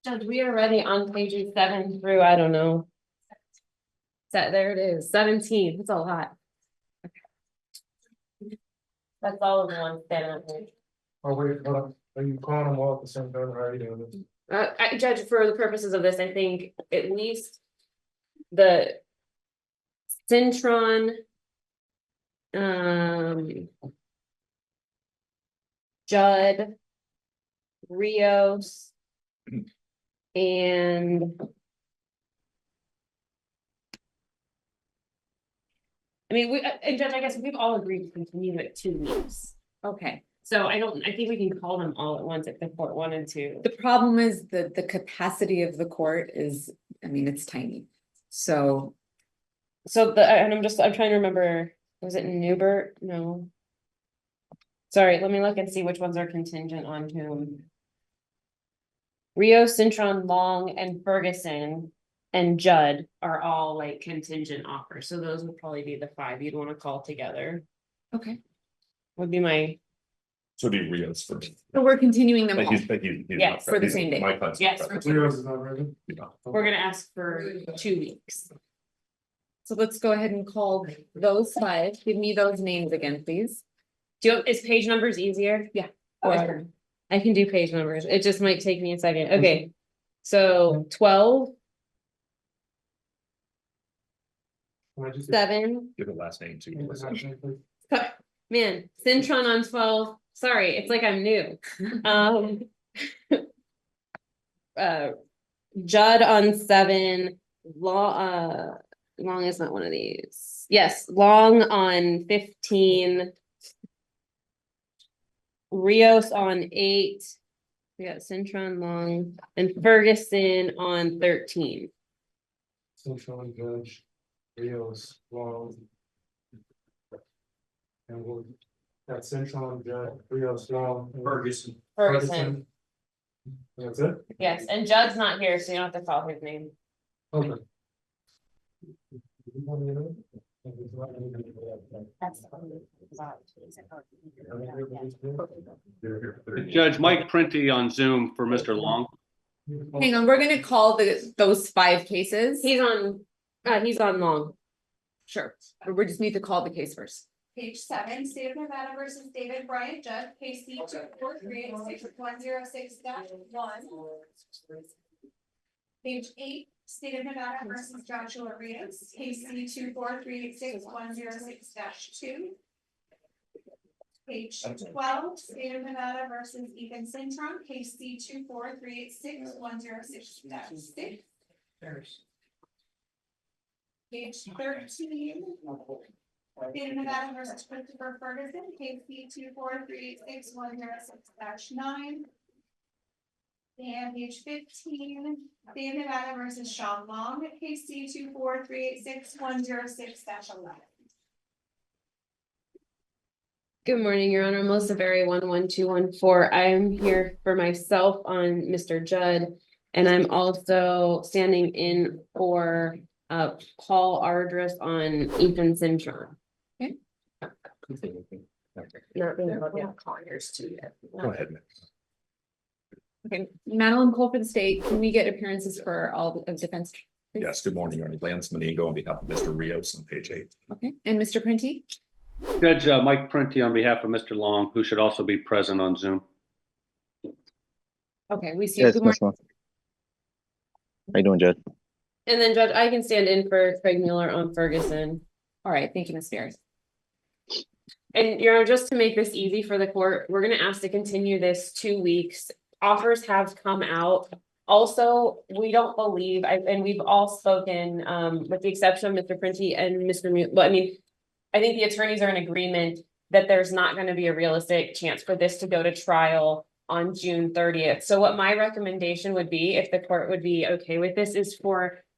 Judge, we are ready on pages 7 through, I don't know. There it is, 17, that's a lot. That's all of the ones standing up here. Oh, wait, hold on. Are you calling them all at the same time? How are you doing this? Judge, for the purposes of this, I think at least the Centron, Judd, Rios, and I mean, and Judge, I guess we've all agreed to continue it 2 weeks. Okay, so I think we can call them all at once if the court wanted to. The problem is that the capacity of the court is, I mean, it's tiny. So And I'm trying to remember, was it Newbert? No. Sorry, let me look and see which ones are contingent on whom. Rio, Cintron, Long, and Ferguson and Judd are all like contingent offers. So those would probably be the 5 you'd want to call together. okay, Would be my, So do Rios for me. so we're continuing them But all. he's Yes, for the same day. My cousin. Yes, for Leo's is not ready? we're gonna ask for 2 weeks. So let's go ahead and call those 5. Give me those names again, please. Is page numbers easier? Yeah. Or I can do page numbers. It just might take me a second. Okay. So 12, Can I just- 7. Give the last name too. Man, Cintron on 12. Sorry, it's like I'm new. Judd on 7. Long is not one of these. Yes, Long on 15. Rios on 8. We got Cintron, Long, and Ferguson on 13. Central Judge, Rios, Long. And we'll, that's Central Judge, Rios, Long. Ferguson. Ferguson, That's it? yes, and Judd's not here, so you don't have to call his name. Okay. That's Judge Mike Prenti on Zoom for Mr. Long. Hang on, we're gonna call those 5 cases. He's on Long. Sure, but we just need to call the case first. Page 7, State of Nevada versus David Bryant Judd, case C 24386-106-1. Page 8, State of Nevada versus Joshua Rios, case C 24386-106-2. Page 12, State of Nevada versus Ethan Cintron, case C 24386-106-6. Page 13. State of Nevada versus Christopher Ferguson, case C 24386-106-9. And page 15, State of Nevada versus Shaun Long, case C 24386-106-11. Good morning, Your Honor. Melissa Berry, 11214. I'm here for myself on Mr. Judd, and I'm also standing in for Paul Ardress on Ethan Cintron. Not being able to get callers to yet. Go ahead. Okay, Madilyn Cole for the state. Can we get appearances for all of defense? please? Yes, good morning, Your Honor. Lance Manigo on behalf of Mr. Rios on page 8. Okay, and Mr. Prenti? Judge Mike Prenti on behalf of Mr. Long, who should also be present on Zoom. Okay, we see you. Yes, Good Ms. morning. Long. How you doing, Judge? And then Judge, I can stand in for Craig Mueller on Ferguson. All right, thank you, Ms. Berry. And Your Honor, just to make this easy for the court, we're gonna ask to continue this 2 weeks. Offers have come out. Also, we don't believe, and we've all spoken, with the exception of Mr. Prenti and Mr. But I mean, I think the attorneys are in agreement that there's not gonna be a realistic chance for this to go to trial on June 30th. So what my recommendation would be, if the court would be okay with this, is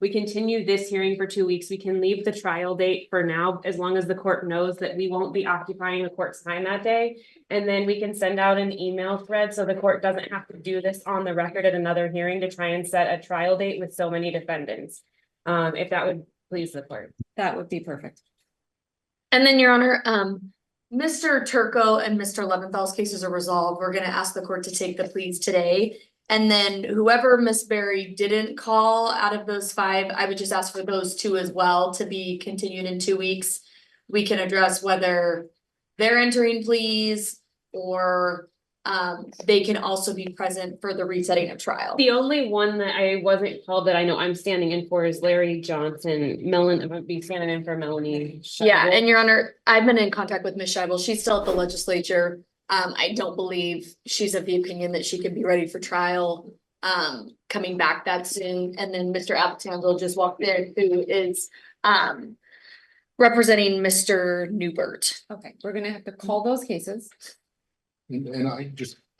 we continue this hearing for 2 weeks. We can leave the trial date for now, as long as the court knows that we won't be occupying the court's time that day. And then we can send out an email thread so the court doesn't have to do this on the record at another hearing to try and set a trial date with so many defendants. If that would please the court. That would be perfect. And then, Your Honor, Mr. Turco and Mr. Leventhal's cases are resolved. We're gonna ask the court to take the pleas today. And then whoever Miss Berry didn't call out of those 5, I would just ask for those 2 as well to be continued in 2 weeks. We can address whether they're entering pleas or they can also be present for the resetting of trial. The only one that I wasn't called that I know I'm standing in for is Larry Johnson. I'm gonna be standing in for Melanie. Yeah, Scheibel. and Your Honor, I've been in contact with Ms. Scheibel. She's still at the legislature. I don't believe she's of the opinion that she could be ready for trial coming back that soon. And then Mr. Appleton just walked in, who is representing Mr. Newbert. Okay, we're gonna have to call those cases. And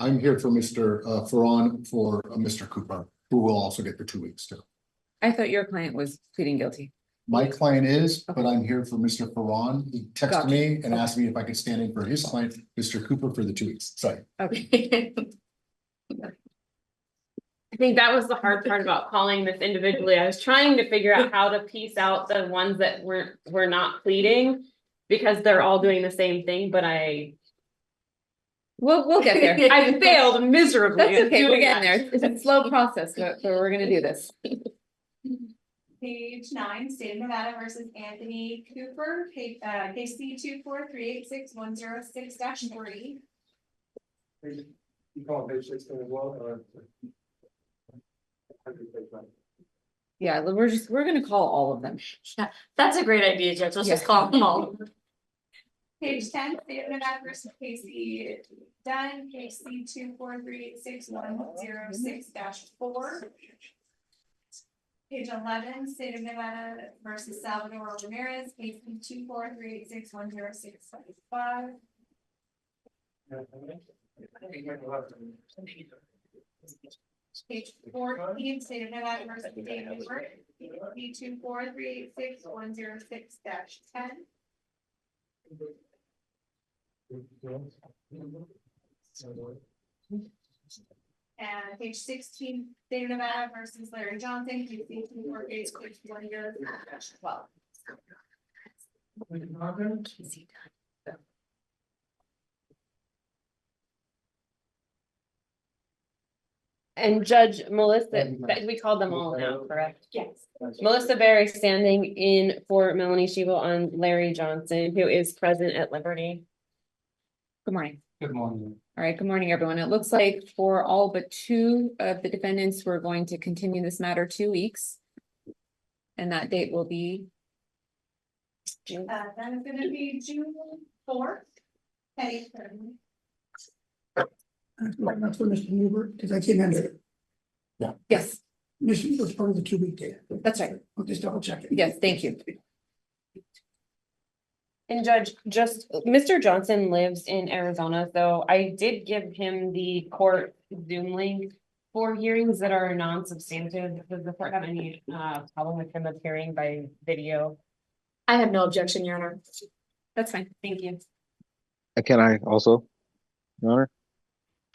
I'm here for Mr. Ferron for Mr. Cooper, who will also get the 2 weeks too. I thought your client was pleading guilty. My client is, but I'm here for Mr. Ferron. He texted Gotcha. me and asked me if I could stand in for his client, Mr. Cooper, for the 2 weeks. Sorry. Okay, I think that was the hard part about calling this individually. I was trying to figure out how to piece out the ones that were not pleading. Because they're all doing the same thing, but we'll get there. I failed miserably. That's at okay, we're doing getting that. there. It's a slow process, but we're gonna do this. Page 9, State of Nevada versus Anthony Cooper, KC 243861006-3. You call page 16 as well, or? Yeah, we're gonna call all of them. That's a great idea, Judge. Let's just Yeah. call them all. Page 10, State of Nevada versus Casey Dunne, KC 243861006-4. Page 11, State of Nevada versus Salvador Ramirez, KC 243861006-5. Page 14, State of Nevada versus David Newbert, KC 243861006-10. And page 16, State of Nevada versus Larry Johnson, KC 2486110-12. And Judge Melissa, we called them all now, correct? Yes. Melissa Berry standing in for Melanie Scheibel on Larry Johnson, who is present at Liberty. Good morning. Good morning. All right, good morning, everyone. It looks like for all but 2 of the defendants, we're going to continue this matter 2 weeks. And that date will be That is gonna be June 4th. At 8:30. That's for Mr. Newbert, because I came under it. yes, Mr. Newbert's part of the 2 week day. that's right. I'll just double check it. Yes, thank you. And Judge, just, Mr. Johnson lives in Arizona, so I did give him the court Zoom link for hearings that are non-substantive. Does the court have any problem with him appearing by video? I have no objection, Your Honor. That's fine. Thank you. Can I also, Your Honor?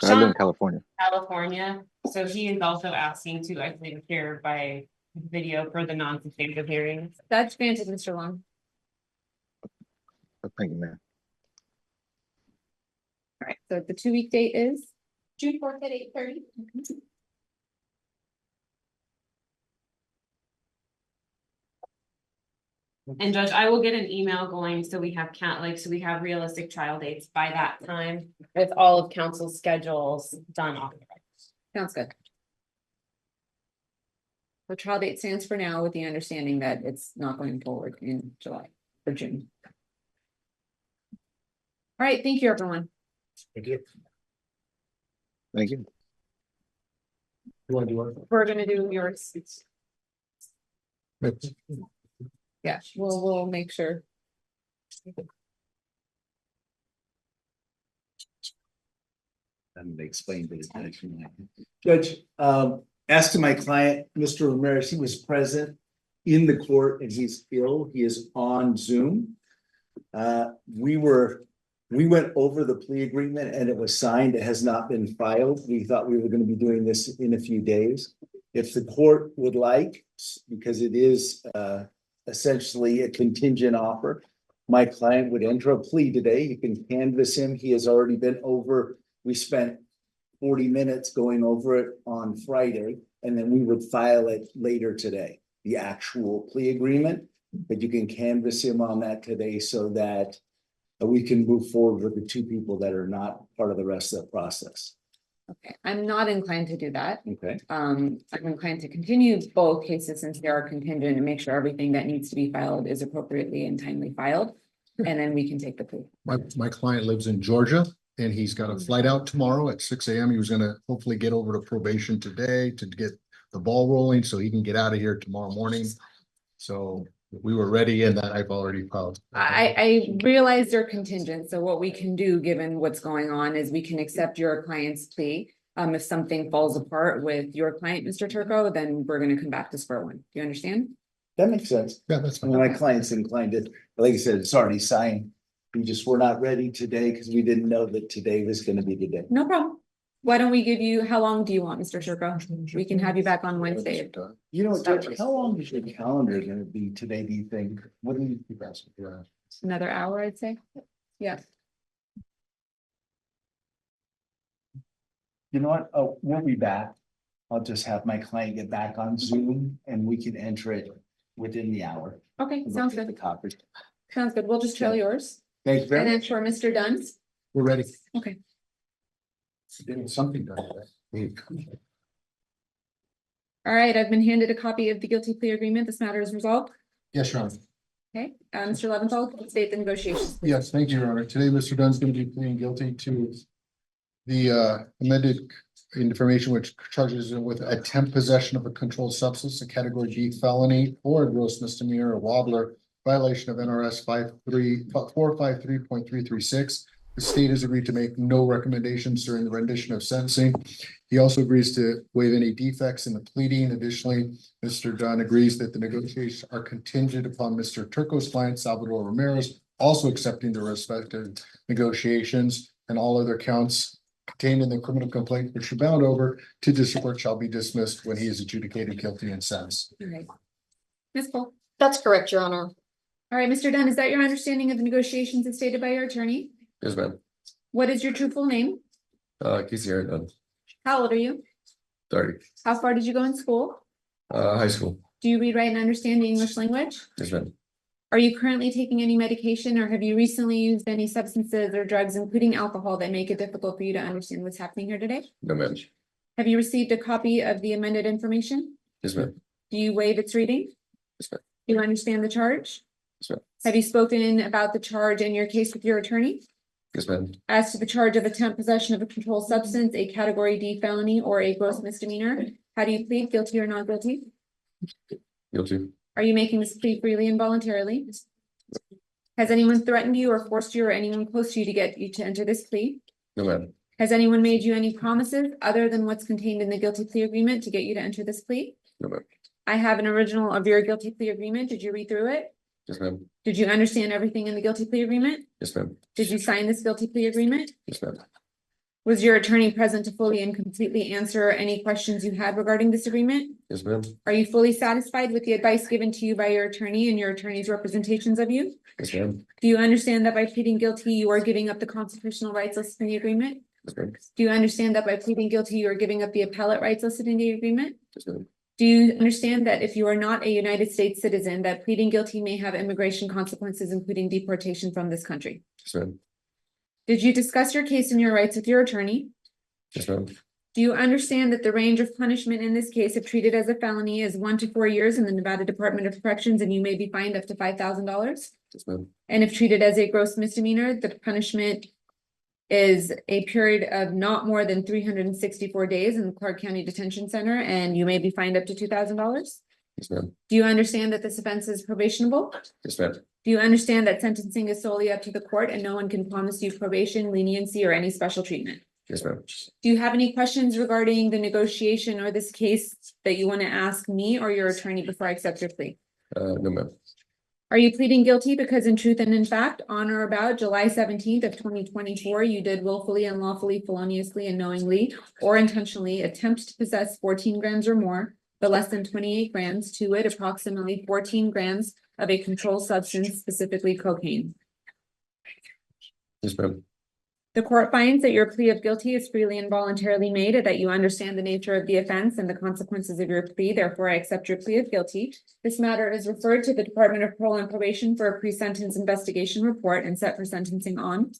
I live in Shaun, California. California, so he is also asking to actually appear by video for the non-substantive hearings. That's granted, Mr. Long. Thank you, ma'am. All right, so the 2 week date is? June 4th at 8:30. And Judge, I will get an email going, so we have so we have realistic trial dates by that time with all of council's schedules done off. Sounds good. The trial date stands for now with the understanding that it's not going forward in July or June. All right, thank you, everyone. Thank you. Thank you. You want to do it? We're gonna do yours. Yeah, we'll make sure. And they explained it. Judge, as to my client, Mr. Ramirez, he was present in the court and he's ill. He is on Zoom. We went over the plea agreement and it was signed. It has not been filed. We thought we were going to be doing this in a few days. If the court would like, because it is essentially a contingent offer, my client would enter a plea today. You can canvass him. He has already been over. We spent 40 minutes going over it on Friday, and then we would file it later today, the actual plea agreement. But you can canvass him on that today so that we can move forward with the two people that are not part of the rest of the process. Okay, I'm not inclined to do that. Okay. I'm inclined to continue both cases since they are contingent and make sure everything that needs to be filed is appropriately and timely filed. And then we can take the plea. My client lives in Georgia and he's got a flight out tomorrow at 6 a.m. He was gonna hopefully get over to probation today to get the ball rolling so he can get out of here tomorrow morning. So we were ready and that I've already filed. I realize they're contingent, so what we can do, given what's going on, is we can accept your client's plea. If something falls apart with your client, Mr. Turco, then we're gonna come back to square one. Do you understand? That makes sense. Yeah, that's And fine. my client's inclined to, like I said, it's already signed. We're not ready today because we didn't know that today was gonna be the day. No problem. Why don't we give you, how long do you want, Mr. Turco? We can have you back on Wednesday. You know, Judge, how long is your calendar gonna be today, do you think? What do you think? Another hour, I'd say. Yeah. You know what? Oh, we'll be back. I'll just have my client get back on Zoom and we can enter it within the hour. Okay, Look sounds at the good. copy. Sounds good. We'll just trail yours. Thank you And very then much. for Mr. Dunn. We're ready. Okay. Getting something done. Today. All right, I've been handed a copy of the guilty plea agreement. This matter is resolved. Yes, Shaun. Okay, Mr. Leventhal, state the negotiations. Yes, thank you, Your Honor. Today, Mr. Dunn's going to be pleading guilty to the amended information which charges him with attempt possession of a controlled substance, a category D felony, or a gross misdemeanor, or wobbler, violation of NRS 453.336. The state has agreed to make no recommendations during the rendition of sentencing. He also agrees to waive any defects in the pleading. Additionally, Mr. Dunn agrees that the negotiations are contingent upon Mr. Turco's client, Salvador Ramirez, also accepting the respective negotiations, and all other counts contained in the criminal complaint which are bound over to district court shall be dismissed when he is adjudicated guilty and sentenced. All right. Ms. Cole. That's correct, Your Honor. All right, Mr. Dunn, is that your understanding of the negotiations as stated by your attorney? Yes, ma'am. What is your true full name? Casey Dunne, How old are you? 30, How far did you go in school? high school. Do you read, write, and understand the English language? Yes, ma'am. Are you currently taking any medication or have you recently used any substances or drugs, including alcohol, that make it difficult for you to understand what's happening here today? No, ma'am. Have you received a copy of the amended information? Yes, ma'am. Do you waive its reading? Yes, ma'am. Do you understand the charge? Yes, ma'am. Have you spoken about the charge in your case with your attorney? Yes, ma'am. As to the charge of attempt possession of a controlled substance, a category D felony, or a gross misdemeanor, how do you plead, guilty or not guilty? Guilty. Are you making this plea freely and voluntarily? Has anyone threatened you or forced you or anyone close to you to get you to enter this plea? No, ma'am. Has anyone made you any promises other than what's contained in the guilty plea agreement to get you to enter this plea? No, ma'am. I have an original of your guilty plea agreement. Did you read through it? Yes, ma'am. Did you understand everything in the guilty plea agreement? Yes, ma'am. Did you sign this guilty plea agreement? Yes, ma'am. Was your attorney present to fully and completely answer any questions you had regarding this agreement? Yes, ma'am. Are you fully satisfied with the advice given to you by your attorney and your attorney's representations of you? Yes, ma'am. Do you understand that by pleading guilty, you are giving up the constitutional rights listed in the agreement? Yes, ma'am. Do you understand that by pleading guilty, you are giving up the appellate rights listed in the agreement? Yes, ma'am. Do you understand that if you are not a United States citizen, that pleading guilty may have immigration consequences, including deportation from this country? Yes, ma'am. Did you discuss your case and your rights with your attorney? Yes, ma'am. Do you understand that the range of punishment in this case, if treated as a felony, is 1 to 4 years in the Nevada Department of Corrections, and you may be fined up to $5,000? Yes, ma'am. And if treated as a gross misdemeanor, the punishment is a period of not more than 364 days in the Clark County Detention Center, and you may be fined up to $2,000? Yes, ma'am. Do you understand that this offense is probationable? Yes, ma'am. Do you understand that sentencing is solely up to the court and no one can promise you probation, leniency, or any special treatment? Yes, ma'am. Do you have any questions regarding the negotiation or this case that you want to ask me or your attorney before I accept your plea? No, ma'am. Are you pleading guilty because in truth and in fact, on or about July 17th of 2024, you did willfully, unlawfully, feloniously, and knowingly or intentionally attempt to possess 14 grams or more, but less than 28 grams, to it approximately 14 grams of a controlled substance, specifically cocaine? Yes, ma'am. The court finds that your plea of guilty is freely and voluntarily made, and that you understand the nature of the offense and the consequences of your plea. Therefore, I accept your plea of guilty. This matter is referred to the Department of Parole and Probation for a pre-sentence investigation report and set for sentencing on.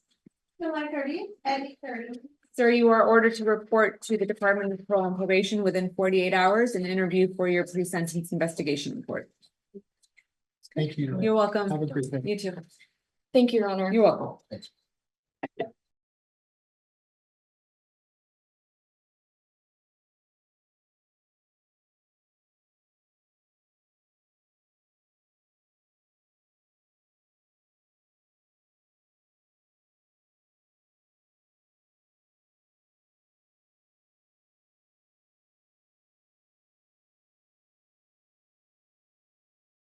July 30th at 8:30. Sir, you are ordered to report to the Department of Parole and Probation within 48 hours and interview for your pre-sentence investigation report. Thank you. You're welcome. Have a great day. You too. Thank you, Your Honor. You're welcome.